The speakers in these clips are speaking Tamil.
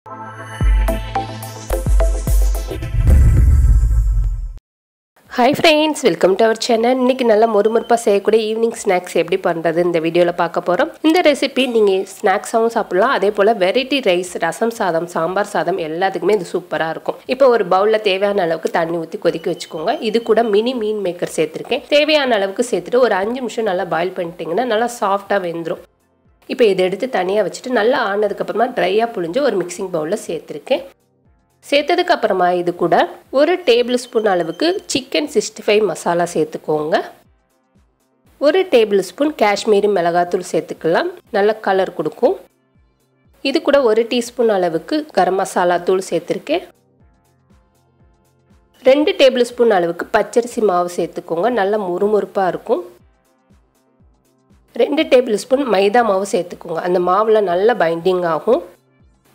Hi friends, welcome to our channel. இன்னைக்கு நல்ல மொறுமொறுப்பா செய்யக்கூடிய ஈவினிங் ஸ்நாக்ஸ் எப்படி பண்றது இந்த வீடியோல பார்க்க போறோம். இந்த ரெசிபி நீங்க ஸ்நாக்ஸாவும் சாப்பிடலாம். அதே போல வெரைட்டி ரைஸ், ரசம் சாதம், சாம்பார் சாதம் எல்லாத்துக்குமே இது சூப்பரா இருக்கும். இப்போ ஒரு பவுல்ல தேவையான அளவுக்கு தண்ணி ஊத்தி கொதிக்க வச்சுக்கோங்க. இது கூட மினி மீன் மேக்கர் சேர்த்திருக்கேன். தேவையான அளவுக்கு சேர்த்துட்டு ஒரு 5 நிமிஷம் நல்லா பாயில் பண்ணிட்டீங்கன்னா நல்லா சாஃப்ட்டா வெந்துரும். இப்போ இதை எடுத்து தனியா வச்சுட்டு நல்லா ஆனதுக்கு அப்புறமா ட்ரையா புழிஞ்சு ஒரு மிக்சிங் பவுல்ல சேர்த்திருக்கேன். சேர்த்ததுக்கு அப்புறமா இது கூட ஒரு டேபிள் ஸ்பூன் அளவுக்கு சிக்கன் 65 மசாலா சேர்த்துக்கோங்க. ஒரு டேபிள் ஸ்பூன் காஷ்மீரி மிளகாத்தூள் சேர்த்துக்கலாம், நல்ல கலர் கொடுக்கும். இது கூட ஒரு டீஸ்பூன் அளவுக்கு கரம் மசாலா தூள் சேர்த்துருக்கேன். 2 டேபிள் ஸ்பூன் அளவுக்கு பச்சரிசி மாவு சேர்த்துக்கோங்க, நல்ல முறுமுறுப்பாக இருக்கும். 2 டேபிள் ஸ்பூன் மைதா மாவு சேர்த்துக்கோங்க, அந்த மாவில் நல்ல பைண்டிங் ஆகும்.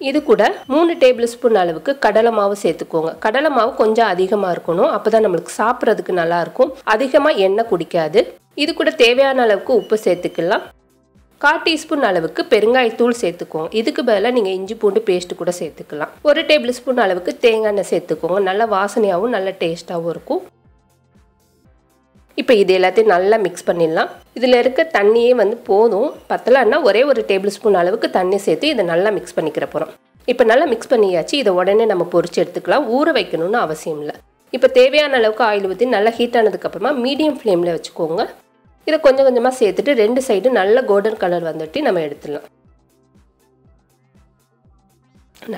இது கூட 3 டேபிள் ஸ்பூன் அளவுக்கு கடலை மாவு சேர்த்துக்கோங்க. கடலை மாவு கொஞ்சம் அதிகமாக இருக்கணும், அப்போ தான் நம்மளுக்கு சாப்பிட்றதுக்கு நல்லாயிருக்கும். அதிகமாக எண்ணெய் குடிக்காது. இது கூட தேவையான அளவுக்கு உப்பு சேர்த்துக்கலாம். 1/4 டீஸ்பூன் அளவுக்கு பெருங்காயத்தூள் சேர்த்துக்கோங்க. இதுக்கு பதிலாக நீங்கள் இஞ்சி பூண்டு பேஸ்ட்டு கூட சேர்த்துக்கலாம். 1 டேபிள் ஸ்பூன் அளவுக்கு தேங்காய் எண்ணெய் சேர்த்துக்கோங்க, நல்ல வாசனையாகவும் நல்ல டேஸ்ட்டாகவும் இருக்கும். இப்போ இது எல்லாத்தையும் நல்லா மிக்ஸ் பண்ணிடலாம். இதில் இருக்க தண்ணியே போதும், பத்தலைன்னா ஒரே ஒரு டேபிள் ஸ்பூன் அளவுக்கு தண்ணி சேர்த்து இதை நல்லா மிக்ஸ் பண்ணிக்கிற போகிறோம். இப்போ நல்லா மிக்ஸ் பண்ணியாச்சு. இதை உடனே நம்ம பொரிச்சு எடுத்துக்கலாம், ஊற வைக்கணும்னு அவசியம் இல்லை. இப்போ தேவையான அளவுக்கு ஆயில் ஊற்றி நல்லா ஹீட் ஆனதுக்கப்புறமா மீடியம் ஃப்ளேமில் வச்சுக்கோங்க. இதை கொஞ்சம் கொஞ்சமாக சேர்த்துட்டு 2 சைடு நல்ல கோல்டன் கலர் வந்துட்டு நம்ம எடுத்துடலாம்.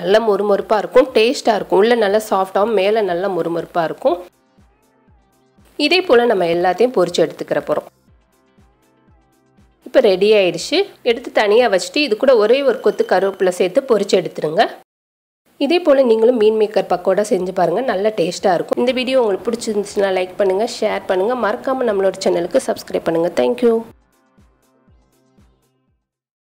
நல்ல மொறுமொறுப்பாக இருக்கும், டேஸ்ட்டாக இருக்கும். உள்ளே நல்லா சாஃப்டாகவும் மேலே நல்லா மொறுமொறுப்பாக இருக்கும். இதே போல் நம்ம எல்லாத்தையும் பொரிச்சு எடுத்துக்கிற போகிறோம். இப்போ ரெடி ஆயிடுச்சு. எடுத்து தனியாக வச்சுட்டு இது கூட ஒரே ஒரு கொத்து கருவேப்பிலை சேர்த்து பொரிச்சு எடுத்துருங்க. இதே போல் நீங்களும் மீன் மேக்கர் பக்கோடா செஞ்சு பாருங்கள், நல்ல டேஸ்ட்டாக இருக்கும். இந்த வீடியோ உங்களுக்கு பிடிச்சிருந்துச்சுன்னா லைக் பண்ணுங்கள், ஷேர் பண்ணுங்கள், மறக்காமல் நம்மளோட சேனலுக்கு சப்ஸ்கிரைப் பண்ணுங்கள். தேங்க்யூ.